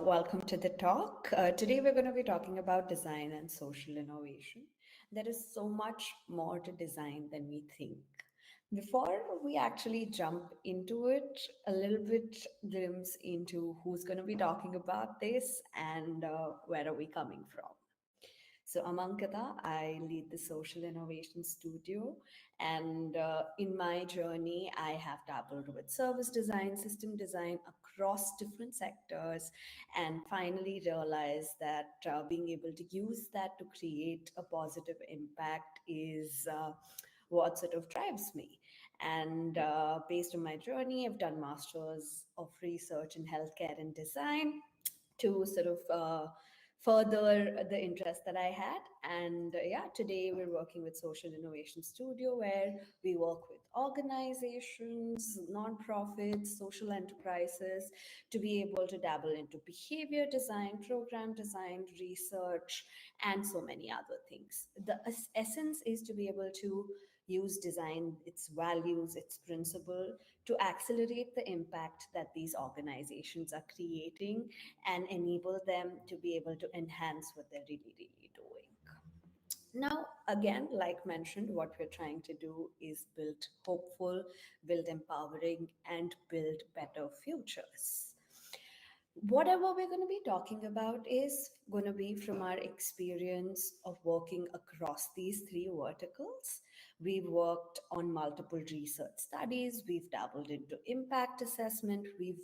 welcome to the talk. Today, we're going to be talking about design and social innovation. There is so much more to design than we think. Before we actually jump into it, a little bit glimpse into who's going to be talking about this and where are we coming from. So, I'm Ankita. I lead the Social Innovation Studio. And in my journey, I have dabbled with service design, system design across different sectors, and finally realized that being able to use that to create a positive impact is what sort of drives me. And based on my journey, I've done masters of research in healthcare and design to sort of further the interest that I had. And yeah, today we're working with Social Innovation Studio, where we work with organizations, nonprofits, social enterprises to be able to dabble into behavior design, program design, research, and so many other things. The essence is to be able to use design, its values, its principle to accelerate the impact that these organizations are creating and enable them to be able to enhance what they're really doing. Now, again, like mentioned, what we're trying to do is build hopeful, build empowering, and build better futures. Whatever we're going to be talking about is going to be from our experience of working across these three verticals. We've worked on multiple research studies, we've dabbled into impact assessment, we've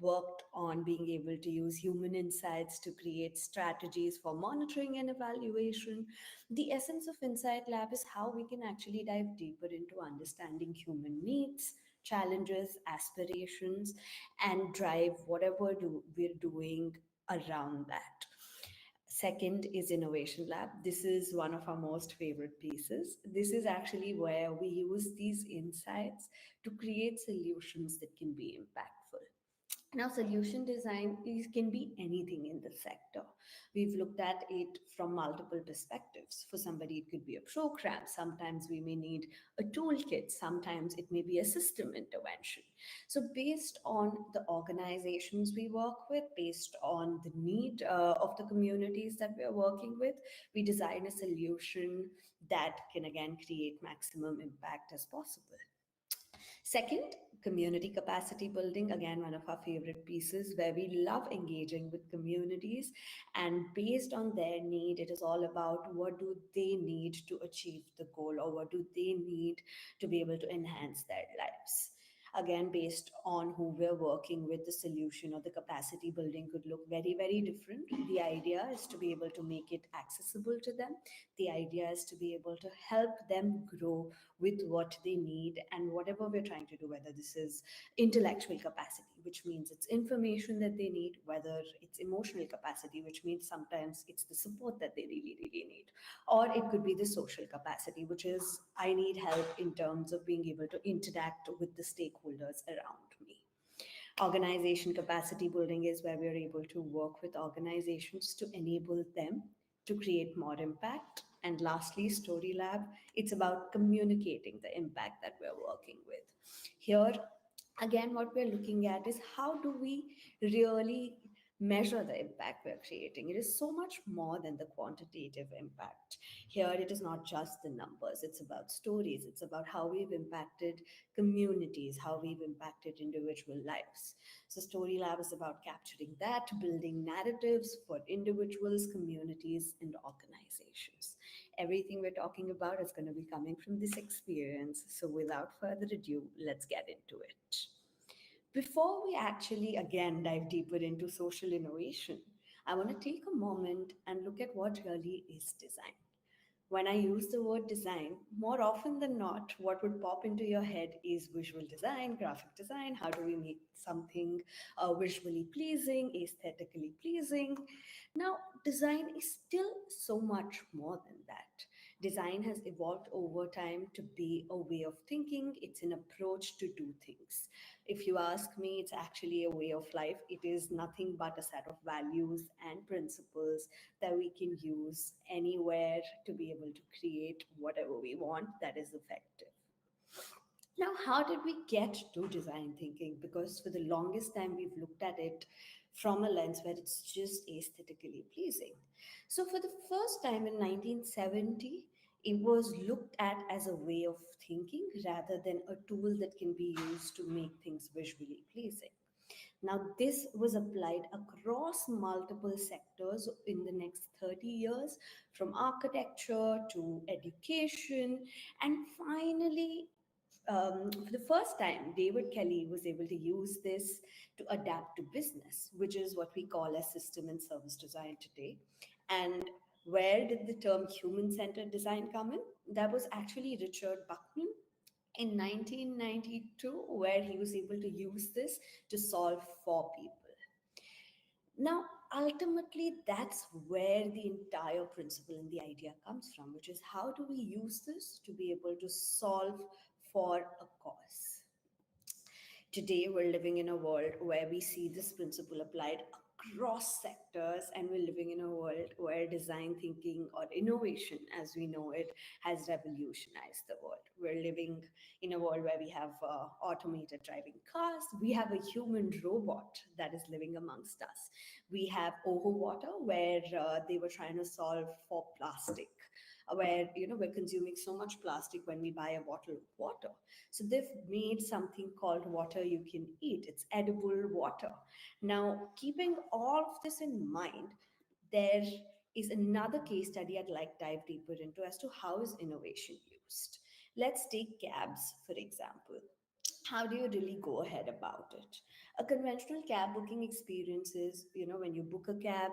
worked on being able to use human insights to create strategies for monitoring and evaluation. The essence of Insight Lab is how we can actually dive deeper into understanding human needs, challenges, aspirations, and drive whatever we're doing around that. Second is Innovation Lab. This is one of our most favorite pieces. This is actually where we use these insights to create solutions that can be impactful. Now, solution design can be anything in the sector. We've looked at it from multiple perspectives. For somebody, it could be a program. Sometimes we may need a toolkit. Sometimes it may be a system intervention. So, based on the organizations we work with, based on the need of the communities that we're working with, we design a solution that can again create maximum impact as possible. Second, community capacity building, again, one of our favorite pieces where we love engaging with communities. And based on their need, it is all about what do they need to achieve the goal or what do they need to be able to enhance their lives. Again, based on who we're working with, the solution or the capacity building could look very, very different. The idea is to be able to make it accessible to them. The idea is to be able to help them grow with what they need and whatever we're trying to do, whether this is intellectual capacity, which means it's information that they need, whether it's emotional capacity, which means sometimes it's the support that they really need, or it could be the social capacity, which is I need help in terms of being able to interact with the stakeholders around me. Organization capacity building is where we're able to work with organizations to enable them to create more impact. And lastly, Story Lab, it's about communicating the impact that we're working with. Here, again, what we're looking at is how do we really measure the impact we're creating. It is so much more than the quantitative impact. Here, it is not just the numbers, it's about stories, it's about how we've impacted communities, how we've impacted individual lives. So, Story Lab is about capturing that, building narratives for individuals, communities, and organizations. Everything we're talking about is going to be coming from this experience. So, without further ado, let's get into it. Before we actually again dive deeper into social innovation, I want to take a moment and look at what really is design. When I use the word design, more often than not, what would pop into your head is visual design, graphic design. How do we make something visually pleasing, aesthetically pleasing? Now, design is still so much more than that. Design has evolved over time to be a way of thinking, it's an approach to do things. If you ask me, it's actually a way of life. It is nothing but a set of values and principles that we can use anywhere to be able to create whatever we want that is effective. Now, how did we get to design thinking? Because for the longest time, we've looked at it from a lens where it's just aesthetically pleasing. So, for the first time in 1970, it was looked at as a way of thinking rather than a tool that can be used to make things visually pleasing. Now, this was applied across multiple sectors in the next 30 years, from architecture to education, and finally, for the first time, David Kelly was able to use this to adapt to business, which is what we call as system and service design today. And where did the term human centered design come in? That was actually Richard Buckman in 1992, where he was able to use this to solve for people. Now, ultimately, that's where the entire principle and the idea comes from, which is how do we use this to be able to solve for a cause? Today, we're living in a world where we see this principle applied across sectors, and we're living in a world where design thinking or innovation, as we know it, has revolutionized the world. We're living in a world where we have automated driving cars, we have a human robot that is living amongst us. We have Oho Water, where they were trying to solve for plastic, where we're consuming so much plastic when we buy a bottle of water. So they've made something called water you can eat. It's edible water. Now, keeping all of this in mind, there is another case study I'd like to dive deeper into as to how is innovation used. Let's take cabs, for example. How do you really go ahead about it? A conventional cab booking experience is, when you book a cab,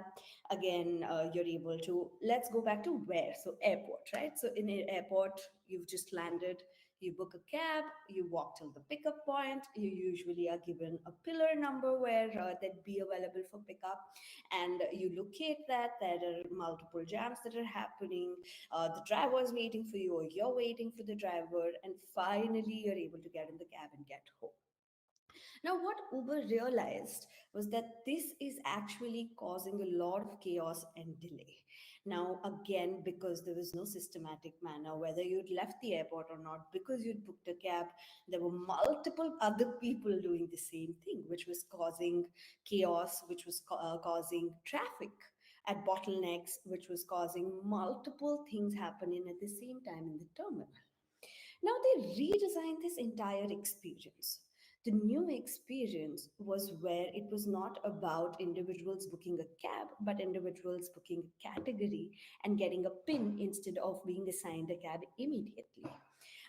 again, you're able to, let's go back to where? So, airport, right? So, in an airport, you've just landed, you book a cab, you walk till the pickup point, you usually are given a pillar number where that be available for pickup, and you locate that. There are multiple jams that are happening, the driver is waiting for you or you're waiting for the driver, and finally you're able to get in the cab and get home. Now, what Uber realized was that this is actually causing a lot of chaos and delay. Now, again, because there was no systematic manner, whether you'd left the airport or not, because you'd booked a cab, there were multiple other people doing the same thing, which was causing chaos, which was causing traffic at bottlenecks, which was causing multiple things happening at the same time in the terminal. Now they redesigned this entire experience. The new experience was where it was not about individuals booking a cab, but individuals booking a category and getting a pin instead of being assigned a cab immediately.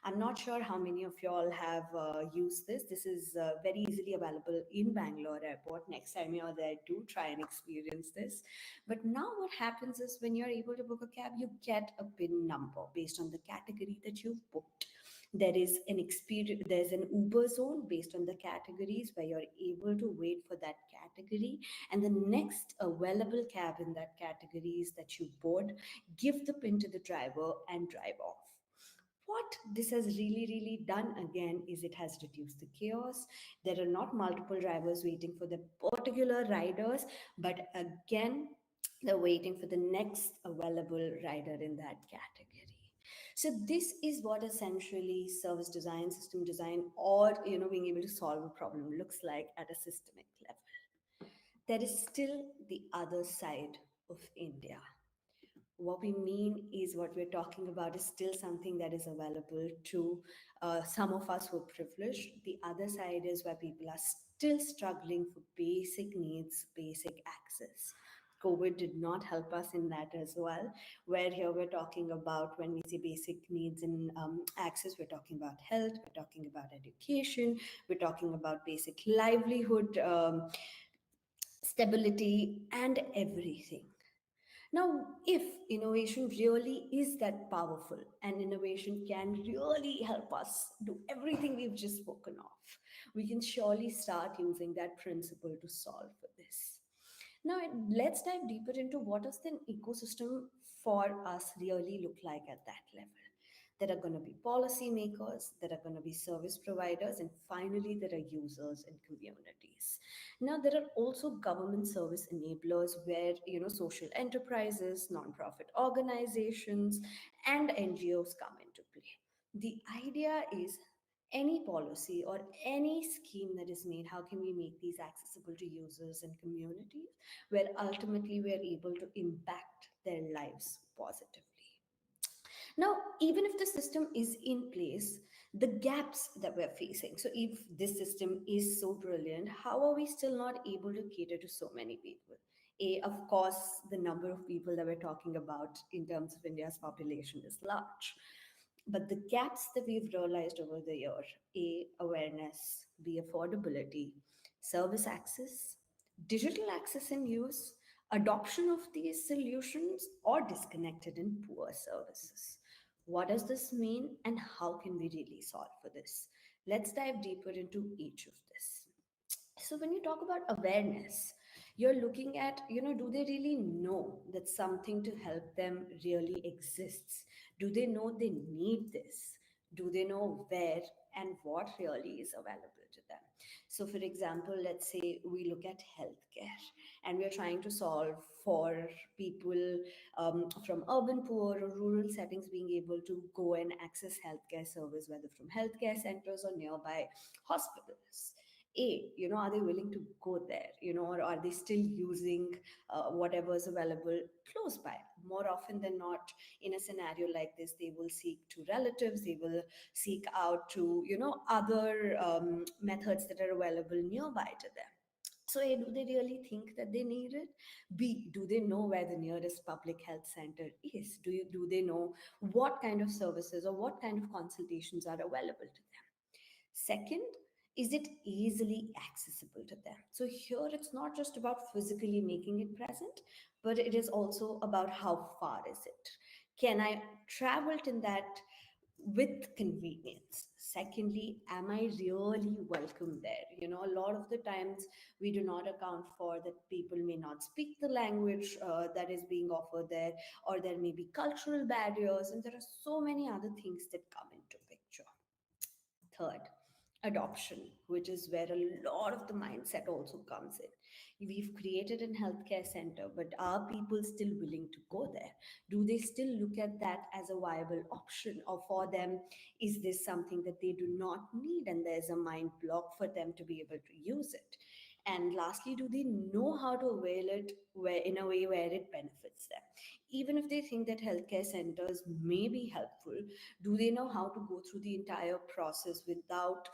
I'm not sure how many of y'all have used this. This is very easily available in Bangalore airport. Next time you're there, do try and experience this. But now what happens is when you're able to book a cab, you get a PIN number based on the category that you've booked. There is an experience, there's an Uber zone based on the categories where you're able to wait for that category, and the next available cab in that category is that you board, give the pin to the driver and drive off. What this has really done again is it has reduced the chaos. There are not multiple drivers waiting for the particular riders, but again, they're waiting for the next available rider in that category. So this is what essentially service design, system design, or being able to solve a problem looks like at a systemic level. There is still the other side of India. What we mean is what we're talking about is still something that is available to some of us who are privileged. The other side is where people are still struggling for basic needs, basic access. COVID did not help us in that as well. Where here we're talking about, when we say basic needs and access, we're talking about health, we're talking about education, we're talking about basic livelihood, stability, and everything. Now, if innovation really is that powerful and innovation can really help us do everything we've just spoken of, we can surely start using that principle to solve for this. Now, let's dive deeper into what does the ecosystem for us really look like at that level. There are going to be policymakers, there are going to be service providers, and finally, there are users and communities. Now, there are also government service enablers where, social enterprises, nonprofit organizations, and NGOs come into play. The idea is any policy or any scheme that is made, how can we make these accessible to users and communities where ultimately we are able to impact their lives positively? Now, even if the system is in place, the gaps that we're facing. So, if this system is so brilliant, how are we still not able to cater to so many people? Of course, the number of people that we're talking about in terms of India's population is large. But the gaps that we've realized over the year, awareness, affordability, service access, digital access and use, adoption of these solutions, or disconnected and poor services. What does this mean and how can we really solve for this? Let's dive deeper into each of this. So when you talk about awareness, you're looking at, do they really know that something to help them really exists? Do they know they need this? Do they know where and what really is available to them? So for example, let's say we look at healthcare and we're trying to solve for people from urban poor or rural settings being able to go and access healthcare service, whether from healthcare centers or nearby hospitals. Are they willing to go there, or are they still using whatever is available close by? More often than not, in a scenario like this, they will seek to relatives, they will seek out to, other methods that are available nearby to them. So, A, do they really think that they need it? B, do they know where the nearest public health center is? Do they know what kind of services or what kind of consultations are available to them? Second, is it easily accessible to them? So here it's not just about physically making it present, but it is also about how far is it? Can I travel in that with convenience? Secondly, am I really welcome there? A lot of the times we do not account for that people may not speak the language that is being offered there, or there may be cultural barriers, and there are so many other things that come into picture. Third, adoption, which is where a lot of the mindset also comes in. We've created an healthcare center, but are people still willing to go there? Do they still look at that as a viable option? Or for them, is this something that they do not need and there's a mind block for them to be able to use it? And lastly, do they know how to avail it where, in a way where it benefits them? Even if they think that healthcare centers may be helpful, do they know how to go through the entire process without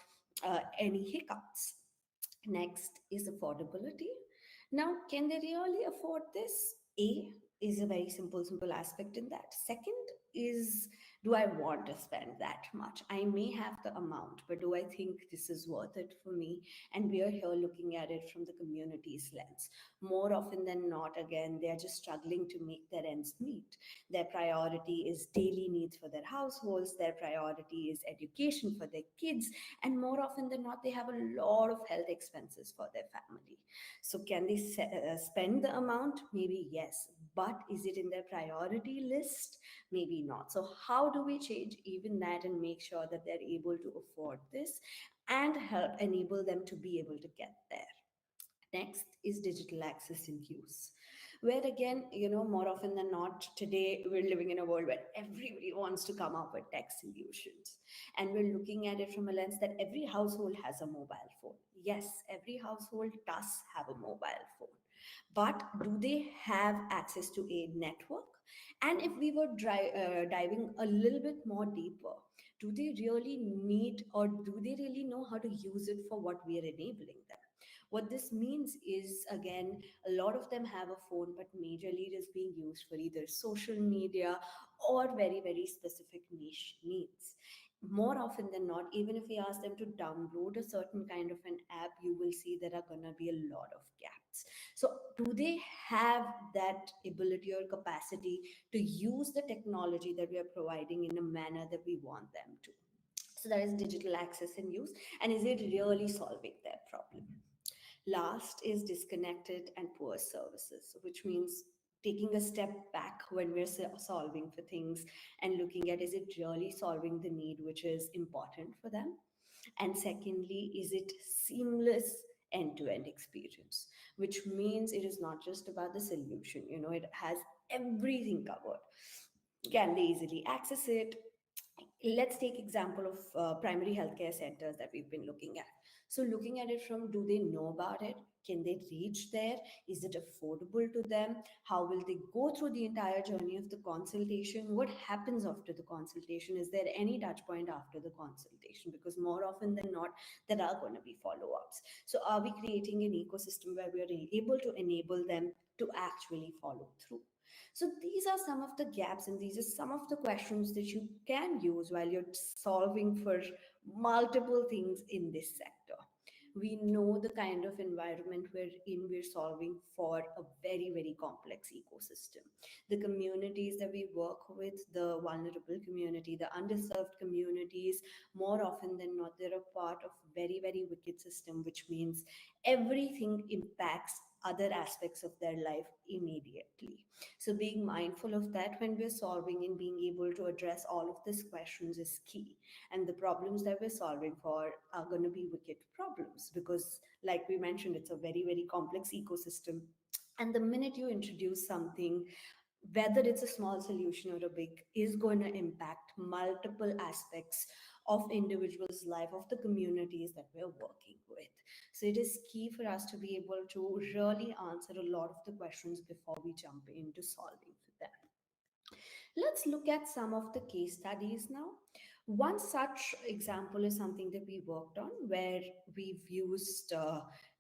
any hiccups? Next is affordability. Now, can they really afford this? A is a very simple aspect in that. Second is, do I want to spend that much? I may have the amount, but do I think this is worth it for me? And we are here looking at it from the community's lens. More often than not, again, they are just struggling to make their ends meet. Their priority is daily needs for their households, their priority is education for their kids, and more often than not, they have a lot of health expenses for their family. So, can they spend the amount? Maybe yes. But is it in their priority list? Maybe not. So, how do we change even that and make sure that they're able to afford this and help enable them to be able to get there? Next is digital access and use, where again, more often than not, today we're living in a world where everybody wants to come up with tech solutions. And we're looking at it from a lens that every household has a mobile phone. Yes, every household does have a mobile phone. But do they have access to a network? And if we were diving a little bit more deeper, do they really need or do they really know how to use it for what we are enabling them? What this means is, again, a lot of them have a phone, but majorly it is being used for either social media or very, very specific niche needs. More often than not, even if we ask them to download a certain kind of an app, you will see there are going to be a lot of gaps. So, do they have that ability or capacity to use the technology that we are providing in a manner that we want them to? So, that is digital access and use. And is it really solving their problem? Last is disconnected and poor services, which means taking a step back when we're solving for things and looking at, is it really solving the need which is important for them? And secondly, is it seamless end-to-end experience, which means it is not just about the solution, it has everything covered. Can they easily access it? Let's take example of primary healthcare centers that we've been looking at. So looking at it from, do they know about it? Can they reach there? Is it affordable to them? How will they go through the entire journey of the consultation? What happens after the consultation? Is there any touch point after the consultation? Because more often than not, there are going to be follow-ups. So are we creating an ecosystem where we are able to enable them to actually follow through? So these are some of the gaps, and these are some of the questions that you can use while you're solving for multiple things in this sector. We know the kind of environment we're solving for a very, very complex ecosystem. The communities that we work with, the vulnerable community, the underserved communities, more often than not, they're a part of very, very wicked system, which means everything impacts other aspects of their life immediately. So being mindful of that when we're solving and being able to address all of these questions is key. And the problems that we're solving for are going to be wicked problems because, like we mentioned, it's a very, very complex ecosystem. And the minute you introduce something, whether it's a small solution or a big, is going to impact multiple aspects of individuals' life, of the communities that we're working with. So it is key for us to be able to really answer a lot of the questions before we jump into solving for them. Let's look at some of the case studies now. One such example is something that we worked on where we've used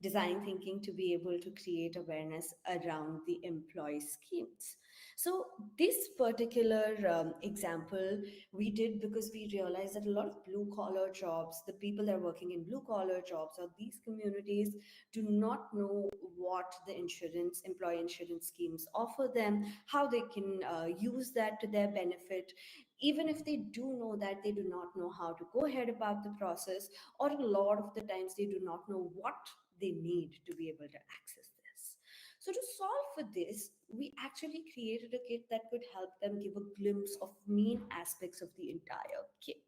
design thinking to be able to create awareness around the employee schemes. So, this particular example we did because we realized that a lot of blue collar jobs, the people that are working in blue collar jobs or these communities, do not know what the employee insurance schemes offer them, how they can use that to their benefit. Even if they do know that, they do not know how to go ahead about the process, or a lot of the times they do not know what they need to be able to access this. So to solve for this, we actually created a kit that could help them give a glimpse of main aspects of the entire kit.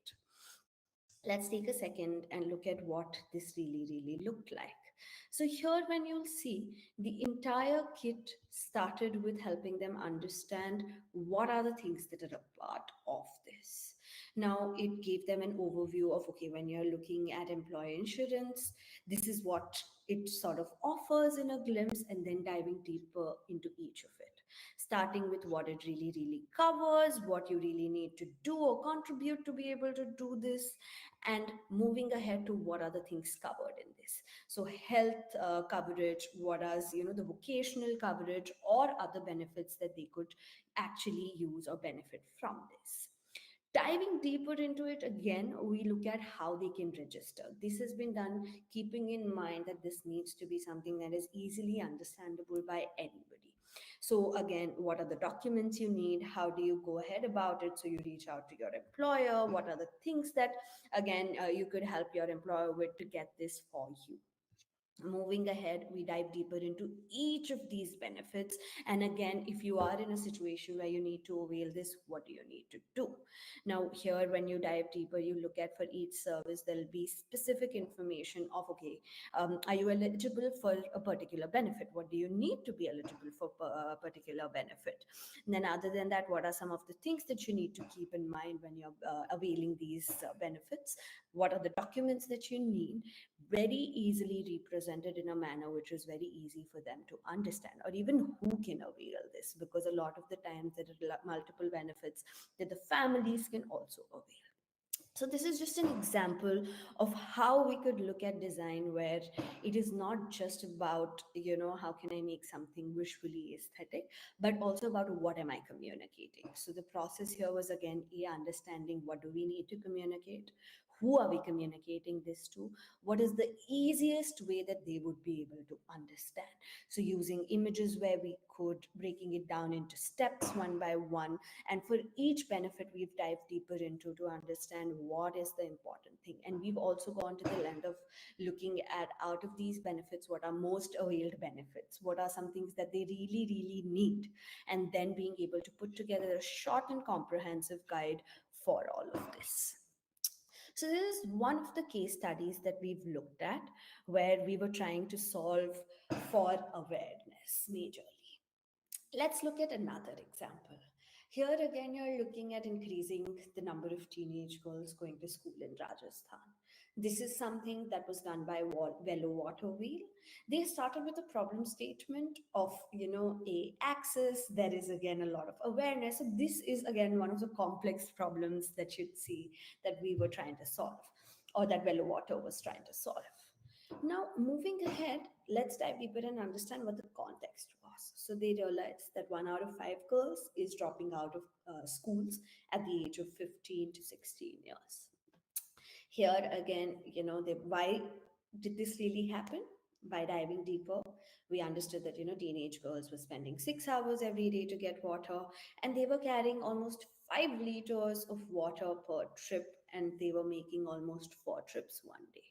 Let's take a second and look at what this really looked like. So here when you'll see, the entire kit started with helping them understand what are the things that are a part of this. Now it gave them an overview of, okay, when you're looking at employee insurance, this is what it sort of offers in a glimpse, and then diving deeper into each of it, starting with what it really covers, what you really need to do or contribute to be able to do this, and moving ahead to what are the things covered in this. So health coverage, what is, the vocational coverage or other benefits that they could actually use or benefit from this. Diving deeper into it again, we look at how they can register. This has been done keeping in mind that this needs to be something that is easily understandable by anybody. So again, what are the documents you need? How do you go ahead about it? So you reach out to your employer. What are the things that, again, you could help your employer with to get this for you? Moving ahead, we dive deeper into each of these benefits. And again, if you are in a situation where you need to avail this, what do you need to do? Now here, when you dive deeper, you look at for each service, there'll be specific information of, okay, are you eligible for a particular benefit? What do you need to be eligible for a particular benefit? And then other than that, what are some of the things that you need to keep in mind when you're availing these benefits? What are the documents that you need? Very easily represented in a manner which is very easy for them to understand, or even who can avail this, because a lot of the times there are multiple benefits that the families can also avail. So this is just an example of how we could look at design where it is not just about, how can I make something visually aesthetic, but also about what am I communicating. So the process here was again understanding what do we need to communicate, who are we communicating this to, what is the easiest way that they would be able to understand. So using images where we could, breaking it down into steps one by one, and for each benefit, we've dived deeper into to understand what is the important thing. And we've also gone to the length of looking at, out of these benefits, what are most availed benefits, what are some things that they really need, and then being able to put together a short and comprehensive guide for all of this. So this is one of the case studies that we've looked at where we were trying to solve for awareness majorly. Let's look at another example. Here again, you're looking at increasing the number of teenage girls going to school in Rajasthan. This is something that was done by Velo Water Wheel. They started with a problem statement of, a access. There is again a lot of awareness. So this is again one of the complex problems that you'd see that we were trying to solve, or that Velo Water was trying to solve. Now, moving ahead, let's dive deeper and understand what the context was. So, they realized that 1 out of 5 girls is dropping out of schools at the age of 15 to 16 years. Here again, why did this really happen? By diving deeper, we understood that teenage girls were spending 6 hours every day to get water, and they were carrying almost 5 liters of water per trip, and they were making almost 4 trips one day,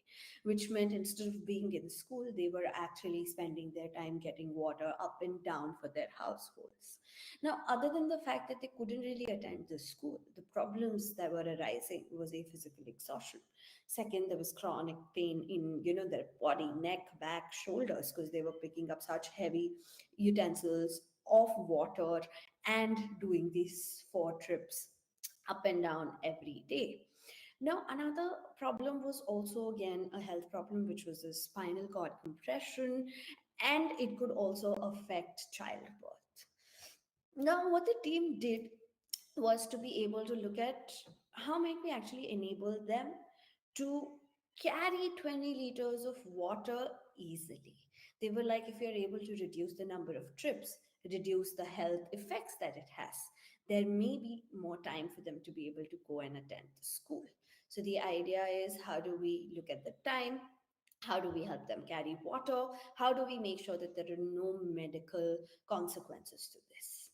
which meant instead of being in school, they were actually spending their time getting water up and down for their households. Now, other than the fact that they couldn't really attend the school, the problems that were arising was a physical exhaustion. Second, there was chronic pain in, their body, neck, back, shoulders, because they were picking up such heavy utensils of water and doing these 4 trips up and down every day. Now, another problem was also again a health problem, which was a spinal cord compression, and it could also affect childbirth. Now, what the team did was to be able to look at how might we actually enable them to carry 20 liters of water easily. They were like, if you're able to reduce the number of trips, reduce the health effects that it has, there may be more time for them to be able to go and attend the school. So the idea is, how do we look at the time? How do we help them carry water? How do we make sure that there are no medical consequences to this?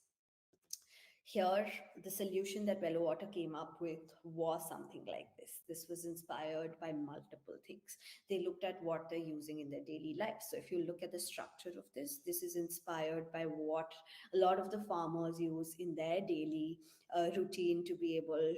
Here, the solution that Bello Water came up with was something like this. This was inspired by multiple things. They looked at what they're using in their daily life. So, if you look at the structure of this is inspired by what a lot of the farmers use in their daily routine to be able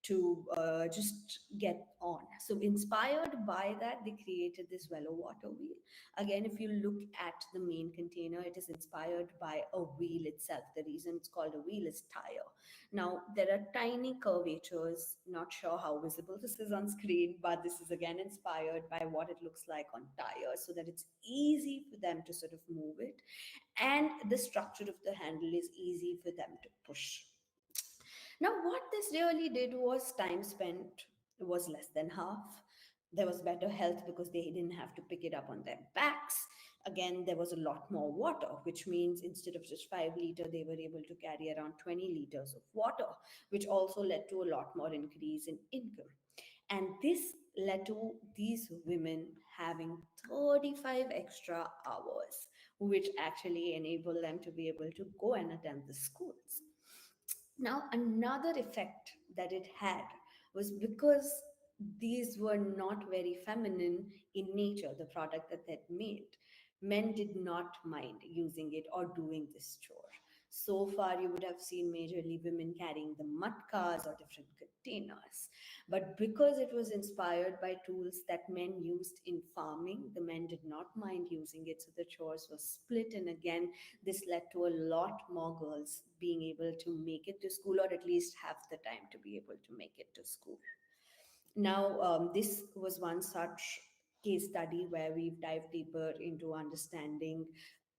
to just get on. So, inspired by that, they created this Velo Water Wheel. Again, if you look at the main container, it is inspired by a wheel itself. The reason it's called a wheel is tire. Now, there are tiny curvatures, not sure how visible this is on screen, but this is again inspired by what it looks like on tires so that it's easy for them to sort of move it. And the structure of the handle is easy for them to push. Now, what this really did was time spent was less than half. There was better health because they didn't have to pick it up on their backs. Again, there was a lot more water, which means instead of just 5 liter, they were able to carry around 20 liters of water, which also led to a lot more increase in income. And this led to these women having 35 extra hours, which actually enable them to be able to go and attend the schools. Now, another effect that it had was because these were not very feminine in nature, the product that they'd made, men did not mind using it or doing this chore. So far, you would have seen majorly women carrying the matkas or different containers. But because it was inspired by tools that men used in farming, the men did not mind using it. So the chores were split. And again, this led to a lot more girls being able to make it to school, or at least have the time to be able to make it to school. Now, this was one such case study where we've dived deeper into understanding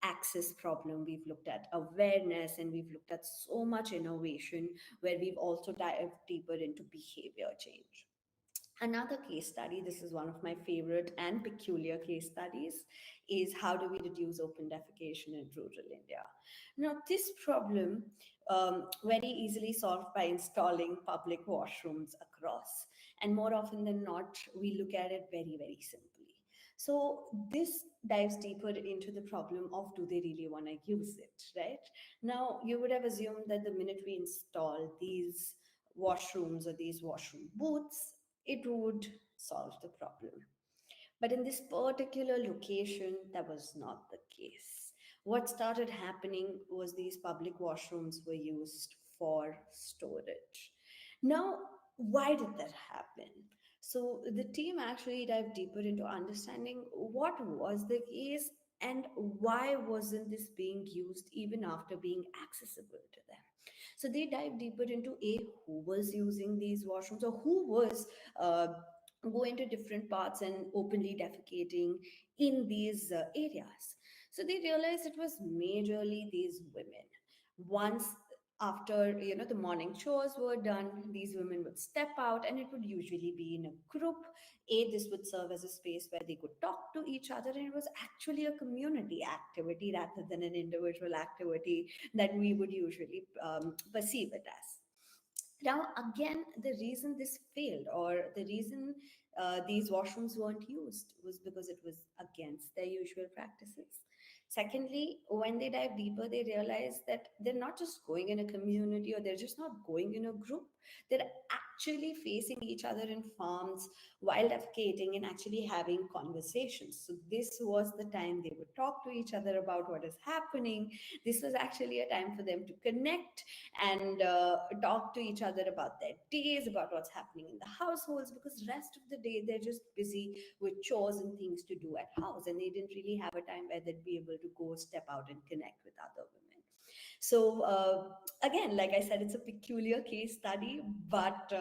access problem. We've looked at awareness, and we've looked at so much innovation, where we've also dived deeper into behavior change. Another case study, this is one of my favorite and peculiar case studies, is how do we reduce open defecation in rural India? Now, this problem very easily solved by installing public washrooms across. And more often than not, we look at it very, very simply. So this dives deeper into the problem of, do they really want to use it, right? Now, you would have assumed that the minute we install these washrooms or these washroom booths, it would solve the problem. But in this particular location, that was not the case. What started happening was these public washrooms were used for storage. Now, why did that happen? So the team actually dived deeper into understanding what was the case And why wasn't this being used even after being accessible to them? So they dive deeper into a who was using these washrooms, or who was uh, going to different parts and openly defecating in these areas. So they realized it was majorly these women. Once after the morning chores were done, these women would step out, and it would usually be in a group. This would serve as a space where they could talk to each other, and it was actually a community activity rather than an individual activity that we would usually perceive it as. Now, again, the reason this failed, or the reason these washrooms weren't used, was because it was against their usual practices. Secondly, when they dive deeper, they realize that they're not just going in a community, or they're just not going in a group. They're actually facing each other in farms while defecating and actually having conversations. So, this was the time they would talk to each other about what is happening. This was actually a time for them to connect and talk to each other about their days, about what's happening in the households, because rest of the day they're just busy with chores and things to do at house, and they didn't really have a time where they'd be able to go step out and connect with other women. So again, like I said, it's a peculiar case study, but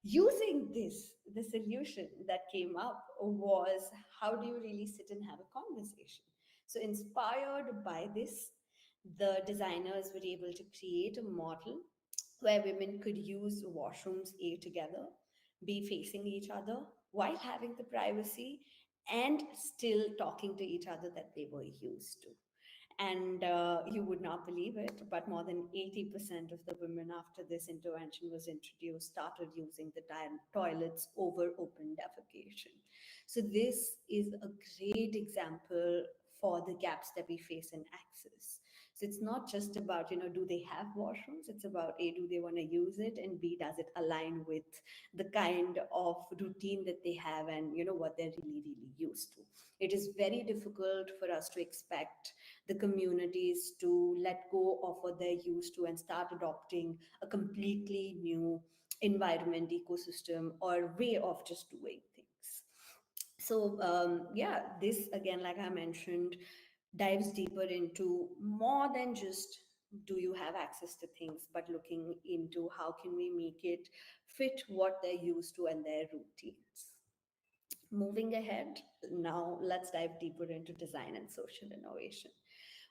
using this, the solution that came up was, how do you really sit and have a conversation? So inspired by this, the designers were able to create a model where women could use washrooms A together, be facing each other while having the privacy, and still talking to each other that they were used to. And you would not believe it, but more than 80% of the women, after this intervention was introduced, started using the toilets over open defecation. So, this is a great example for the gaps that we face in access. So, it's not just about, do they have washrooms? It's about A, do they want to use it? And B, does it align with the kind of routine that they have, and, what they're really, really used to? It is very difficult for us to expect the communities to let go of what they're used to and start adopting a completely new environment, ecosystem, or way of just doing things. So, yeah, this again, like I mentioned, dives deeper into more than just do you have access to things, but looking into how can we make it fit what they're used to and their routines. Moving ahead, now let's dive deeper into design and social innovation,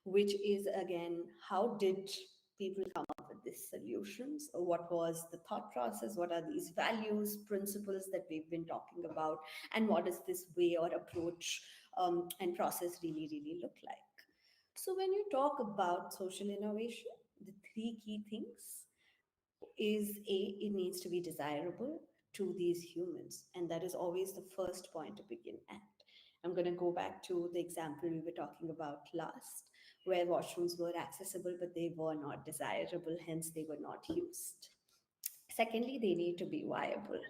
which is again, how did people come up with these solutions? What was the thought process? What are these values, principles that we've been talking about? And what does this way or approach and process really, really look like? So, when you talk about social innovation, the three key things is A, it needs to be desirable to these humans. And that is always the first point to begin at. I'm going to go back to the example we were talking about last, where washrooms were accessible, but they were not desirable, hence, they were not used. Secondly, they need to be viable,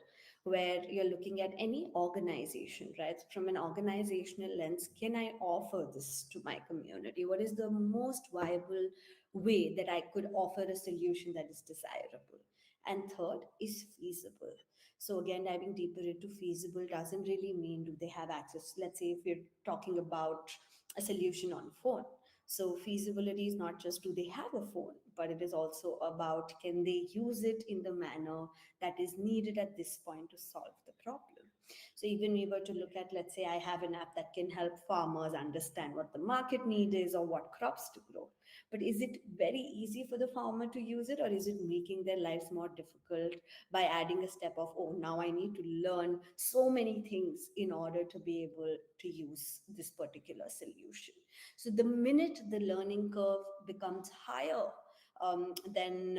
where you're looking at any organization, right? From an organizational lens, can I offer this to my community? What is the most viable way that I could offer a solution that is desirable? And third is feasible. So, again, diving deeper into feasible doesn't really mean do they have access. Let's say if we're talking about a solution on phone. So feasibility is not just do they have a phone, but it is also about can they use it in the manner that is needed at this point to solve the problem. So even we were to look at, let's say I have an app that can help farmers understand what the market need is or what crops to grow. But is it very easy for the farmer to use it, or is it making their lives more difficult by adding a step of, oh, now I need to learn so many things in order to be able to use this particular solution? So the minute the learning curve becomes higher than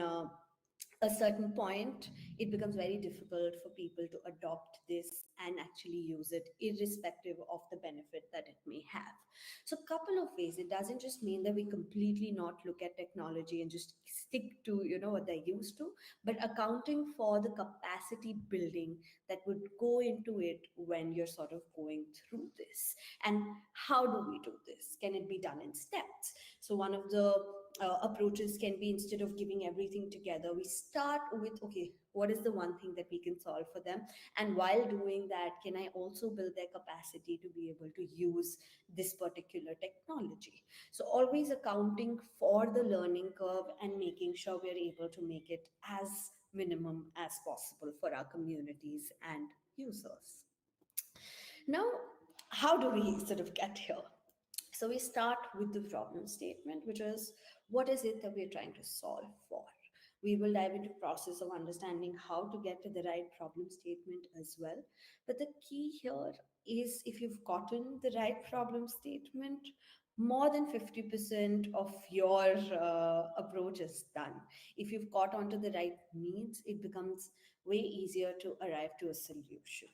a certain point, it becomes very difficult for people to adopt this and actually use it, irrespective of the benefit that it may have. So, a couple of ways. It doesn't just mean that we completely not look at technology and just stick to what they're used to, but accounting for the capacity building that would go into it when you're sort of going through this. And how do we do this? Can it be done in steps? So, one of the approaches can be, instead of giving everything together, we start with, okay, what is the one thing that we can solve for them? And while doing that, can I also build their capacity to be able to use this particular technology? So, always accounting for the learning curve and making sure we're able to make it as minimum as possible for our communities and users. Now, how do we sort of get here? So we start with the problem statement, which is what is it that we're trying to solve for? We will dive into process of understanding how to get to the right problem statement as well. But the key here is, if you've gotten the right problem statement, more than 50% of your approach is done. If you've got onto the right needs, it becomes way easier to arrive to a solution.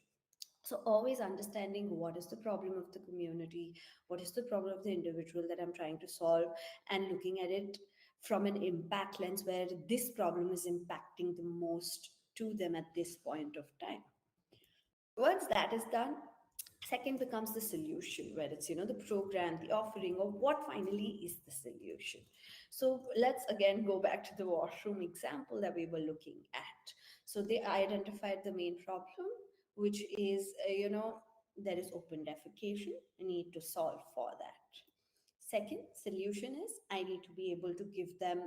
So always understanding what is the problem of the community, what is the problem of the individual that I'm trying to solve, and looking at it from an impact lens where this problem is impacting the most to them at this point of time. Once that is done, second becomes the solution, where it's, the program, the offering, or what finally is the solution. So let's again go back to the washroom example that we were looking at. So they identified the main problem, which is, there is open defecation. I need to solve for that. Second solution is, I need to be able to give them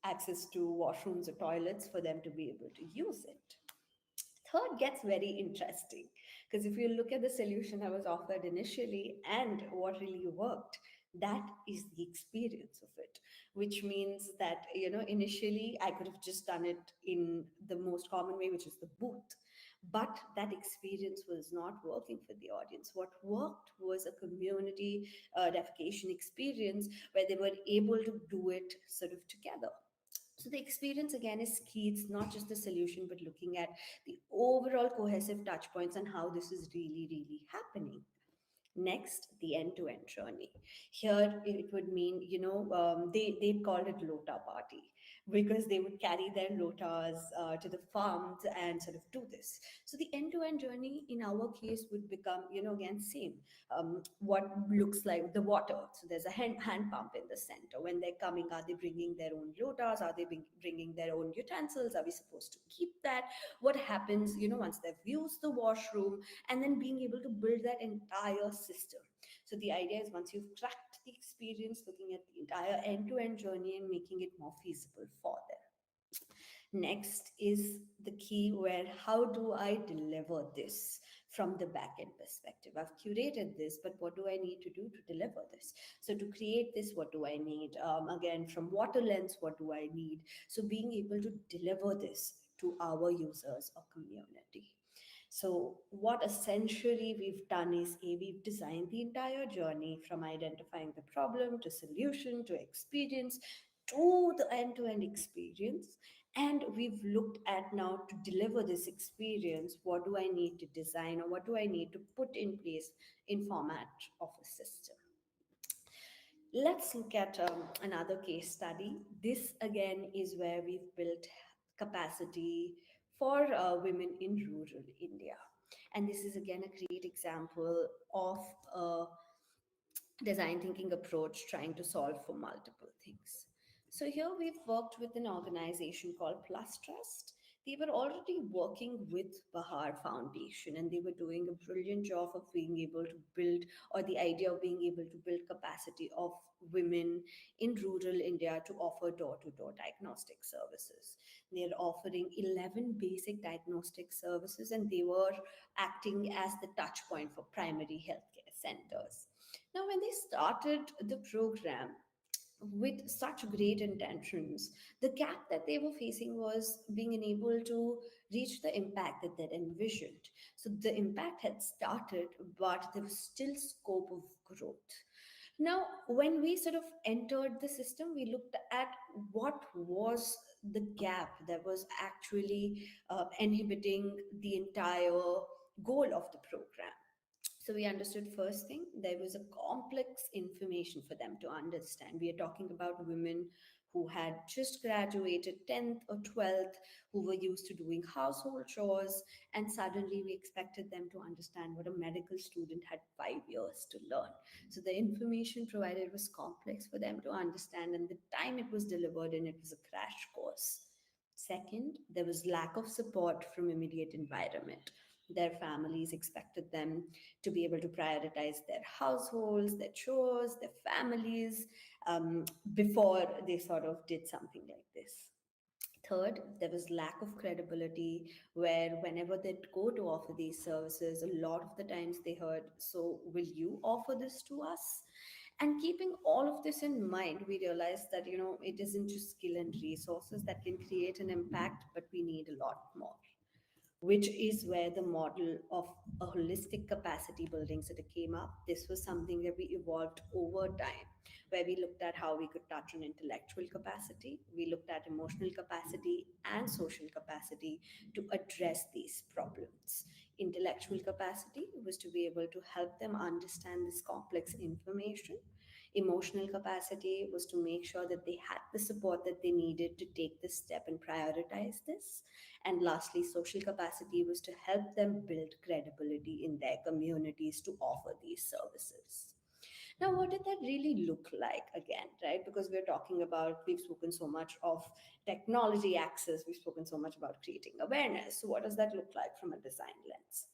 access to washrooms or toilets for them to be able to use it. Third gets very interesting, because if you look at the solution that was offered initially and what really worked, that is the experience of it, which means that, initially I could have just done it in the most common way, which is the booth. But that experience was not working for the audience. What worked was a community defecation experience where they were able to do it sort of together. So the experience again is key. It's not just the solution, but looking at the overall cohesive touch points and how this is really, really happening. Next, the end-to-end journey. Here, it would mean, they called it Lota Party, because they would carry their lotas to the farms and sort of do this. So the end-to-end journey in our case would become, again, same. What looks like the water. So there's a hand pump in the center. When they're coming, are they bringing their own lotas? Are they bringing their own utensils? Are we supposed to keep that? What happens, once they've used the washroom, and then being able to build that entire system. So the idea is, once you've cracked the experience, looking at the entire end-to-end journey and making it more feasible for them. Next is the key, where how do I deliver this from the back end perspective? I've curated this, but what do I need to do to deliver this? So to create this, what do I need? Again, from water lens, what do I need? So being able to deliver this to our users or community. So, what essentially we've done is, we've designed the entire journey from identifying the problem to solution to experience to the end to end experience. And we've looked at, now to deliver this experience, what do I need to design, or what do I need to put in place in format of a system. Let's look at another case study. This again is where we've built capacity for women in rural India. And this is again a great example of a design thinking approach trying to solve for multiple things. So here we've worked with an organization called Plus Trust. They were already working with Bahar Foundation, and they were doing a brilliant job of being able to build, or the idea of being able to build capacity of women in rural India to offer door-to-door diagnostic services. They're offering 11 basic diagnostic services, and they were acting as the touch point for primary healthcare centers. Now, when they started the program with such great intentions, the gap that they were facing was being unable to reach the impact that they'd envisioned. So the impact had started, but there was still scope of growth. Now, when we sort of entered the system, we looked at what was the gap that was actually inhibiting the entire goal of the program. So we understood, first thing, there was a complex information for them to understand. We are talking about women who had just graduated 10th or 12th, who were used to doing household chores, and suddenly we expected them to understand what a medical student had 5 years to learn. So the information provided was complex for them to understand, and the time it was delivered in, it was a crash course. Second, there was lack of support from immediate environment. Their families expected them to be able to prioritize their households, their chores, their families, before they sort of did something like this. Third, there was lack of credibility where whenever they'd go to offer these services, a lot of the times they heard, "So, will you offer this to us?" And keeping all of this in mind, we realized that, it isn't just skill and resources that can create an impact, but we need a lot more, which is where the model of a holistic capacity building sort of came up. This was something that we evolved over time, where we looked at how we could touch on intellectual capacity, we looked at emotional capacity and social capacity to address these problems. Intellectual capacity was to be able to help them understand this complex information. Emotional capacity was to make sure that they had the support that they needed to take this step and prioritize this. And lastly, social capacity was to help them build credibility in their communities to offer these services. Now, what did that really look like again, right? Because we've spoken so much of technology access, we've spoken so much about creating awareness. So, what does that look like from a design lens?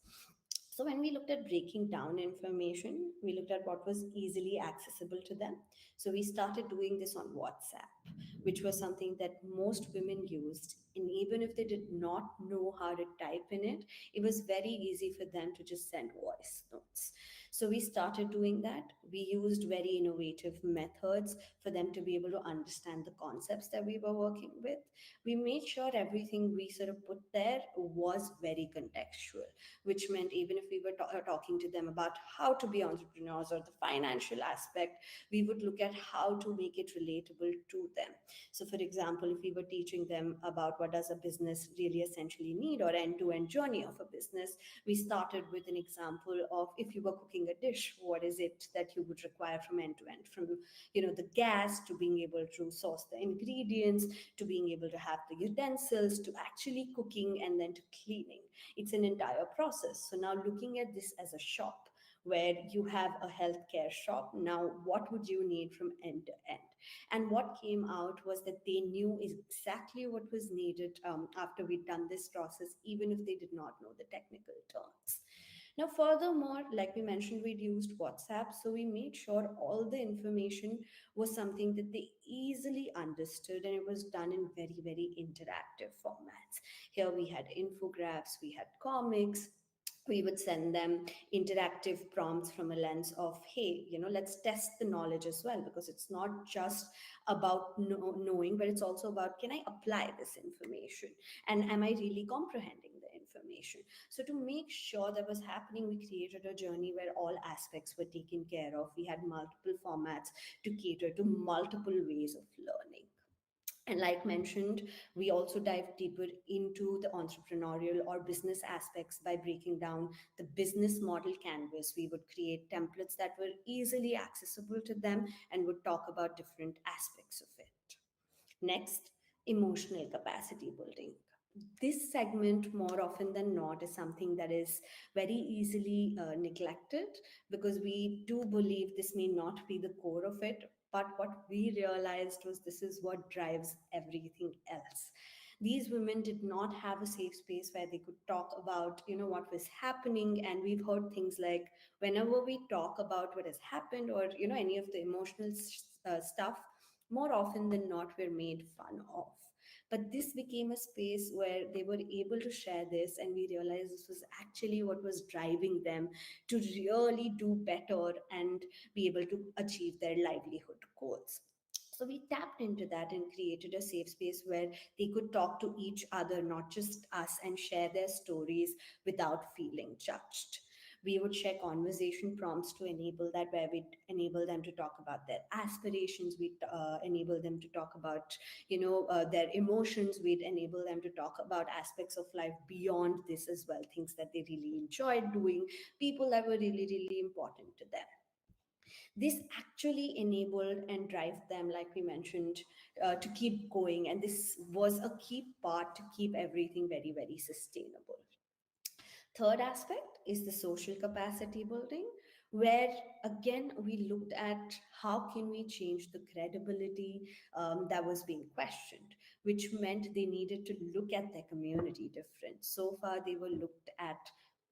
So, when we looked at breaking down information, we looked at what was easily accessible to them. So, we started doing this on WhatsApp, which was something that most women used. And even if they did not know how to type in it, it was very easy for them to just send voice notes. So we started doing that. We used very innovative methods for them to be able to understand the concepts that we were working with. We made sure everything we sort of put there was very contextual, which meant even if we were talking to them about how to be entrepreneurs or the financial aspect, we would look at how to make it relatable to them. So, for example, if we were teaching them about what does a business really essentially need, or end-to-end journey of a business, we started with an example of, if you were cooking a dish, what is it that you would require from end to end, from the gas to being able to source the ingredients, to being able to have the utensils, to actually cooking, and then to cleaning. It's an entire process. So now looking at this as a shop where you have a healthcare shop, now what would you need from end to end? And what came out was that they knew exactly what was needed after we'd done this process, even if they did not know the technical terms. Now, furthermore, like we mentioned, we'd used WhatsApp, so we made sure all the information was something that they easily understood, and it was done in very, very interactive formats. Here we had infographics, we had comics. We would send them interactive prompts from a lens of, hey, let's test the knowledge as well, because it's not just about knowing, but it's also about, can I apply this information, and am I really comprehending the information? So to make sure that was happening, we created a journey where all aspects were taken care of. We had multiple formats to cater to multiple ways of learning. And like mentioned, we also dive deeper into the entrepreneurial or business aspects by breaking down the business model canvas. We would create templates that were easily accessible to them and would talk about different aspects of it. Next, emotional capacity building. This segment, more often than not, is something that is very easily neglected, because we do believe this may not be the core of it. But what we realized was this is what drives everything else. These women did not have a safe space where they could talk about, what was happening. And we've heard things like, whenever we talk about what has happened, or, any of the emotional stuff, more often than not, we're made fun of. But this became a space where they were able to share this, and we realized this was actually what was driving them to really do better and be able to achieve their livelihood goals. So we tapped into that and created a safe space where they could talk to each other, not just us, and share their stories without feeling judged. We would share conversation prompts to enable that, where we'd enable them to talk about their aspirations. We'd enable them to talk about, their emotions. We'd enable them to talk about aspects of life beyond this as well, things that they really enjoyed doing, people that were really, really important to them. This actually enabled and drive them, like we mentioned, to keep going, and this was a key part to keep everything very, very sustainable. Third aspect is the social capacity building, where again we looked at how can we change the credibility that was being questioned, which meant they needed to look at their community different. So far, they were looked at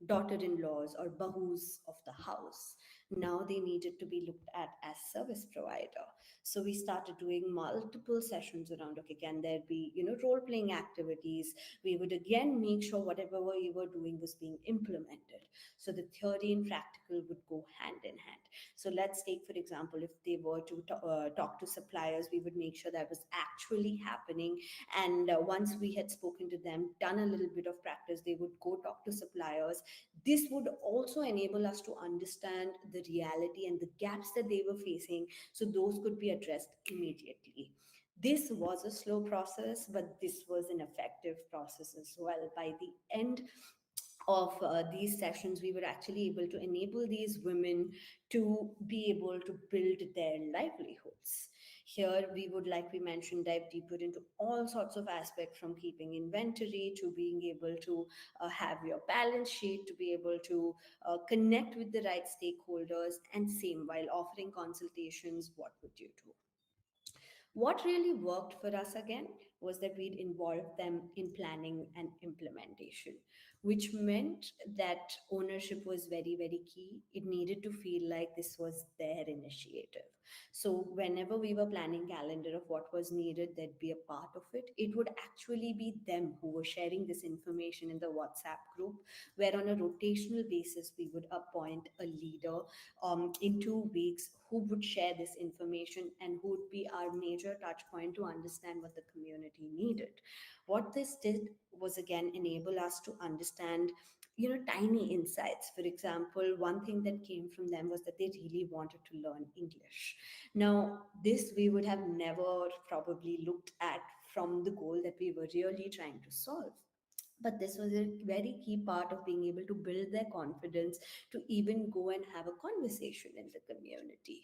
daughter-in-laws or bahus of the house. Now they needed to be looked at as service provider. So we started doing multiple sessions around, okay, can there be, role playing activities? We would again make sure whatever we were doing was being implemented. So the theory and practical would go hand in hand. So let's take, for example, if they were to talk to suppliers, we would make sure that was actually happening. And once we had spoken to them, done a little bit of practice, they would go talk to suppliers. This would also enable us to understand the reality and the gaps that they were facing, so those could be addressed immediately. This was a slow process, but this was an effective process as well. By the end of these sessions, we were actually able to enable these women to be able to build their livelihoods. Here, we would, like we mentioned, dive deeper into all sorts of aspects, from keeping inventory to being able to have your balance sheet, to be able to connect with the right stakeholders, and same while offering consultations, what would you do? What really worked for us again was that we'd involve them in planning and implementation, which meant that ownership was very, very key. It needed to feel like this was their initiative. So whenever we were planning calendar of what was needed, there'd be a part of it. It would actually be them who were sharing this information in the WhatsApp group, where on a rotational basis we would appoint a leader in 2 weeks who would share this information and who would be our major touch point to understand what the community needed. What this did was again enable us to understand, tiny insights. For example, one thing that came from them was that they really wanted to learn English. Now, this we would have never probably looked at from the goal that we were really trying to solve. But this was a very key part of being able to build their confidence to even go and have a conversation in the community.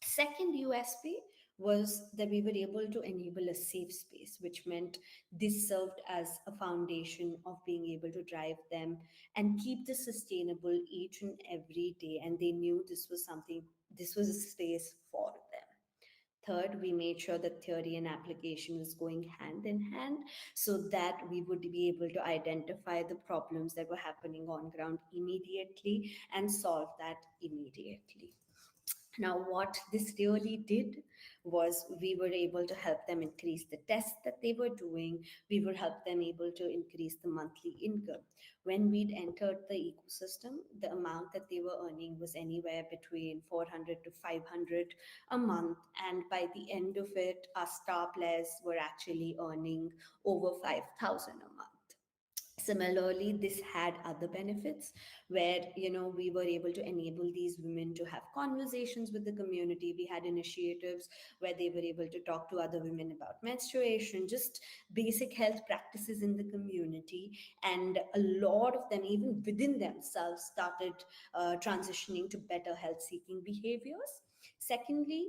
Second USP was that we were able to enable a safe space, which meant this served as a foundation of being able to drive them and keep this sustainable each and every day. And they knew this was something, this was a space for them. Third, we made sure that theory and application was going hand in hand, so that we would be able to identify the problems that were happening on ground immediately and solve that immediately. Now, what this really did was we were able to help them increase the tests that they were doing. We would help them able to increase the monthly income. When we'd entered the ecosystem, the amount that they were earning was anywhere between 400 to 500 a month. And by the end of it, our star players were actually earning over 5,000 a month. Similarly, this had other benefits where, we were able to enable these women to have conversations with the community. We had initiatives where they were able to talk to other women about menstruation, just basic health practices in the community. And a lot of them, even within themselves, started transitioning to better health seeking behaviors. Secondly,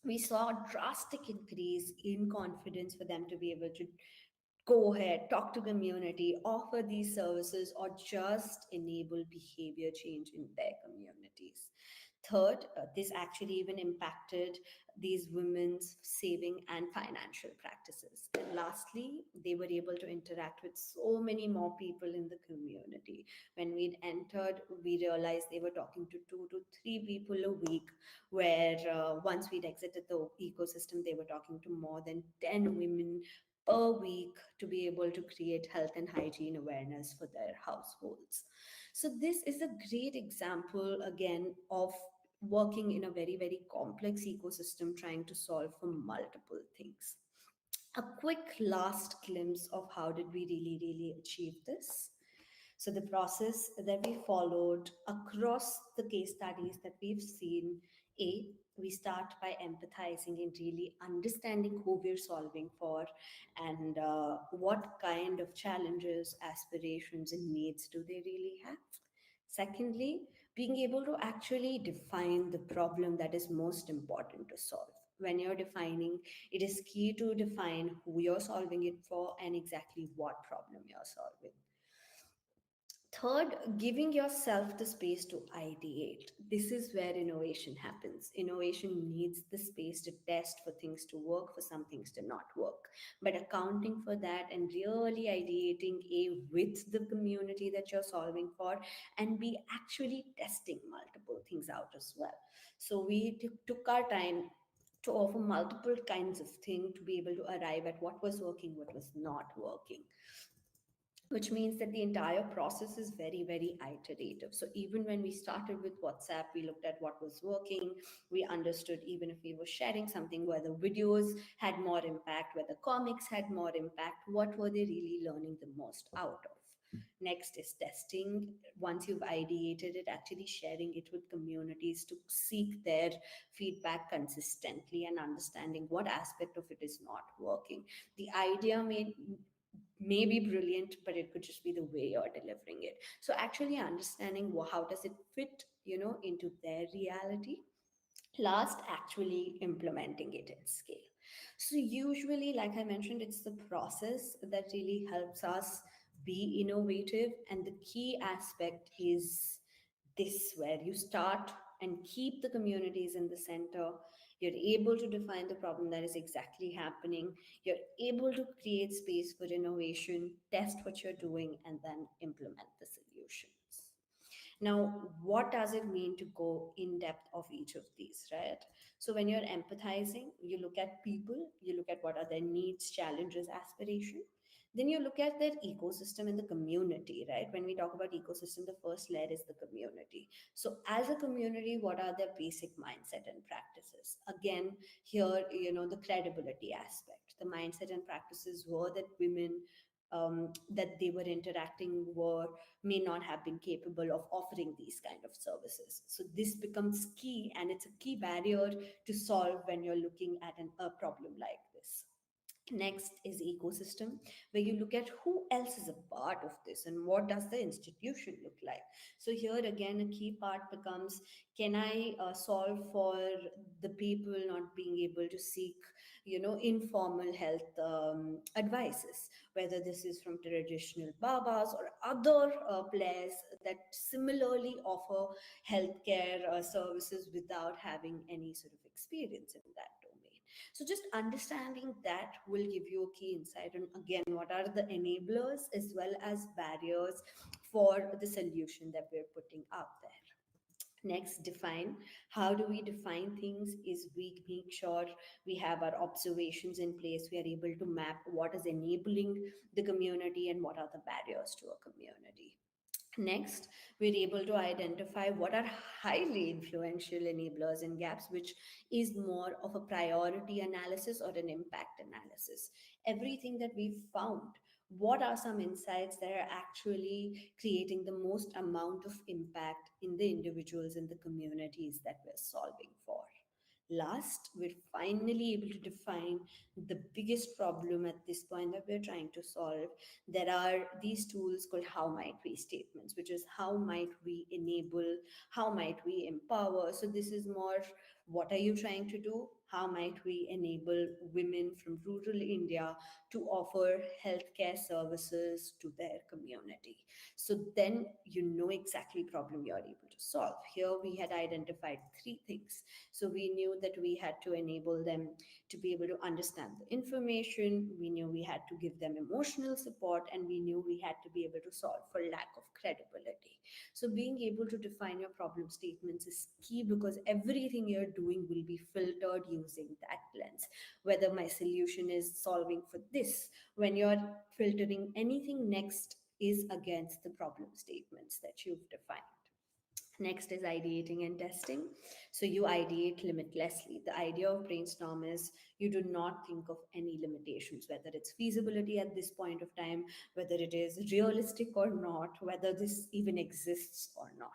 we saw a drastic increase in confidence for them to be able to go ahead, talk to community, offer these services, or just enable behavior change in their communities. Third, this actually even impacted these women's saving and financial practices. And lastly, they were able to interact with so many more people in the community. When we'd entered, we realized they were talking to 2 to 3 people a week, where once we'd exited the ecosystem, they were talking to more than 10 women per week to be able to create health and hygiene awareness for their households. So, this is a great example again of working in a very, very complex ecosystem trying to solve for multiple things. A quick last glimpse of how did we really achieve this. So the process that we followed across the case studies that we've seen, A, we start by empathizing and really understanding who we're solving for, and what kind of challenges, aspirations, and needs do they really have. Secondly, being able to actually define the problem that is most important to solve. When you're defining, it is key to define who you're solving it for and exactly what problem you're solving. Third, giving yourself the space to ideate. This is where innovation happens. Innovation needs the space to test, for things to work, for some things to not work. But accounting for that and really ideating A with the community that you're solving for, and be actually testing multiple things out as well. So we took our time to offer multiple kinds of things to be able to arrive at what was working, what was not working, which means that the entire process is very, very iterative. So even when we started with WhatsApp, we looked at what was working. We understood, even if we were sharing something, whether videos had more impact, whether comics had more impact, what were they really learning the most out of. Next is testing. Once you've ideated it, actually sharing it with communities to seek their feedback consistently and understanding what aspect of it is not working. The idea may be brilliant, but it could just be the way you're delivering it. So actually understanding how does it fit, into their reality. Last, actually implementing it at scale. So usually, like I mentioned, it's the process that really helps us be innovative, and the key aspect is this, where you start and keep the communities in the center. You're able to define the problem that is exactly happening. You're able to create space for innovation, test what you're doing, and then implement the solutions. Now, what does it mean to go in depth of each of these, right? So, when you're empathizing, you look at people, you look at what are their needs, challenges, aspiration. Then you look at their ecosystem and the community, right? When we talk about ecosystem, the first layer is the community. So, as a community, what are their basic mindset and practices? Again, here, the credibility aspect. The mindset and practices were that women that they were interacting were may not have been capable of offering these kind of services. So this becomes key, and it's a key barrier to solve when you're looking at a problem like this. Next is ecosystem, where you look at who else is a part of this and what does the institution look like. So here again, a key part becomes, can I solve for the people not being able to seek, informal health advices, whether this is from traditional babas or other players that similarly offer healthcare services without having any sort of experience in that domain. So just understanding that will give you a key insight on, again, what are the enablers as well as barriers for the solution that we're putting out there. Next, define. How do we define things? Is we make sure we have our observations in place. We are able to map what is enabling the community and what are the barriers to a community. Next, we're able to identify what are highly influential enablers and gaps, which is more of a priority analysis or an impact analysis. Everything that we've found, what are some insights that are actually creating the most amount of impact in the individuals and the communities that we're solving for? Last, we're finally able to define the biggest problem at this point that we're trying to solve. There are these tools called how might we statements, which is how might we enable, how might we empower. So this is more, what are you trying to do? How might we enable women from rural India to offer healthcare services to their community? So then you know exactly problem you're able to solve. Here we had identified three things. So we knew that we had to enable them to be able to understand the information. We knew we had to give them emotional support, and we knew we had to be able to solve for lack of credibility. So being able to define your problem statements is key, because everything you're doing will be filtered using that lens. Whether my solution is solving for this, when you're filtering anything next is against the problem statements that you've defined. Next is ideating and testing. So you ideate limitlessly. The idea of brainstorm is you do not think of any limitations, whether it's feasibility at this point of time, whether it is realistic or not, whether this even exists or not.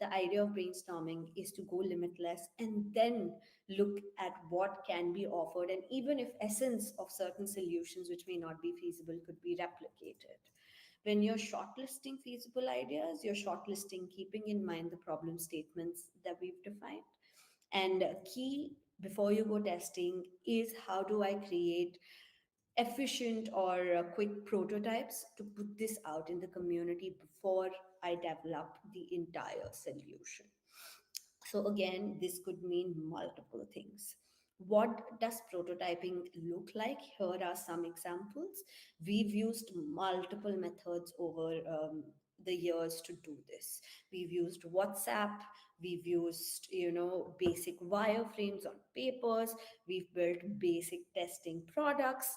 The idea of brainstorming is to go limitless and then look at what can be offered, and even if essence of certain solutions which may not be feasible could be replicated. When you're shortlisting feasible ideas, you're shortlisting keeping in mind the problem statements that we've defined. And key before you go testing is how do I create efficient or quick prototypes to put this out in the community before I develop the entire solution. So, again, this could mean multiple things. What does prototyping look like? Here are some examples. We've used multiple methods over the years to do this. We've used WhatsApp, we've used, basic wireframes on papers, we've built basic testing products.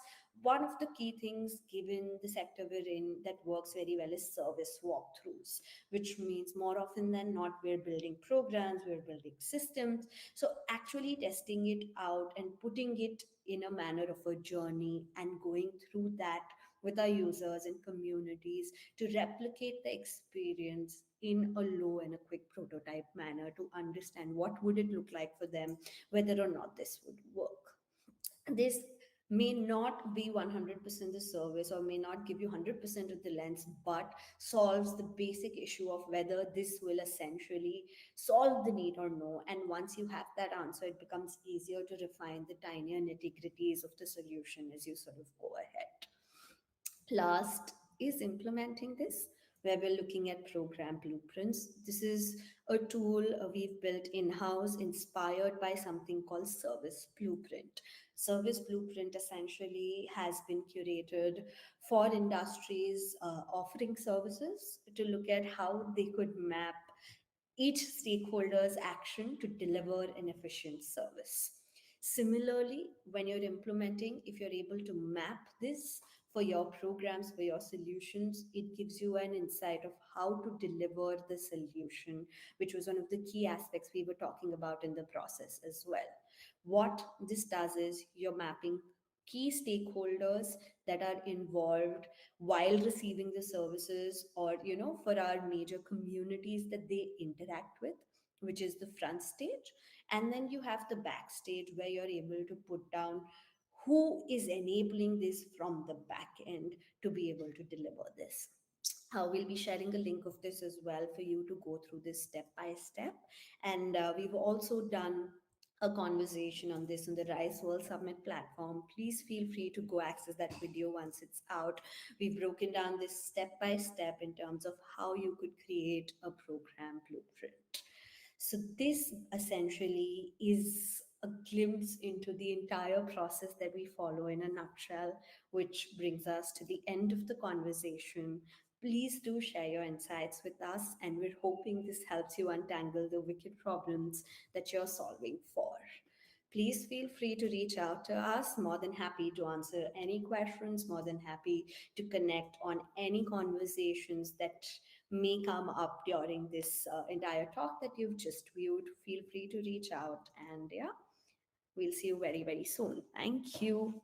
One of the key things, given the sector we're in, that works very well is service walkthroughs, which means more often than not, we're building programs, we're building systems. So, actually testing it out and putting it in a manner of a journey and going through that with our users and communities to replicate the experience in a low and a quick prototype manner to understand what would it look like for them, whether or not this would work. This may not be 100% the service or may not give you 100% of the lens, but solves the basic issue of whether this will essentially solve the need or no. And once you have that answer, it becomes easier to refine the tinier nitty gritties of the solution as you sort of go ahead. Last is implementing this, where we're looking at program blueprints. This is a tool we've built in house, inspired by something called Service Blueprint. Service Blueprint essentially has been curated for industries offering services to look at how they could map each stakeholder's action to deliver an efficient service. Similarly, when you're implementing, if you're able to map this for your programs, for your solutions, it gives you an insight of how to deliver the solution, which was one of the key aspects we were talking about in the process as well. What this does is you're mapping key stakeholders that are involved while receiving the services, or for our major communities that they interact with, which is the front stage. And then you have the backstage where you're able to put down who is enabling this from the back end to be able to deliver this. We'll be sharing a link of this as well for you to go through this step by step. And we've also done a conversation on this on the Rise World Summit platform. Please feel free to go access that video once it's out. We've broken down this step by step in terms of how you could create a program blueprint. So, this essentially is a glimpse into the entire process that we follow in a nutshell, which brings us to the end of the conversation. Please do share your insights with us, and we're hoping this helps you untangle the wicked problems that you're solving for. Please feel free to reach out to us. More than happy to answer any questions, more than happy to connect on any conversations that may come up during this entire talk that you've just viewed. Feel free to reach out, and yeah, we'll see you very, very soon. Thank you.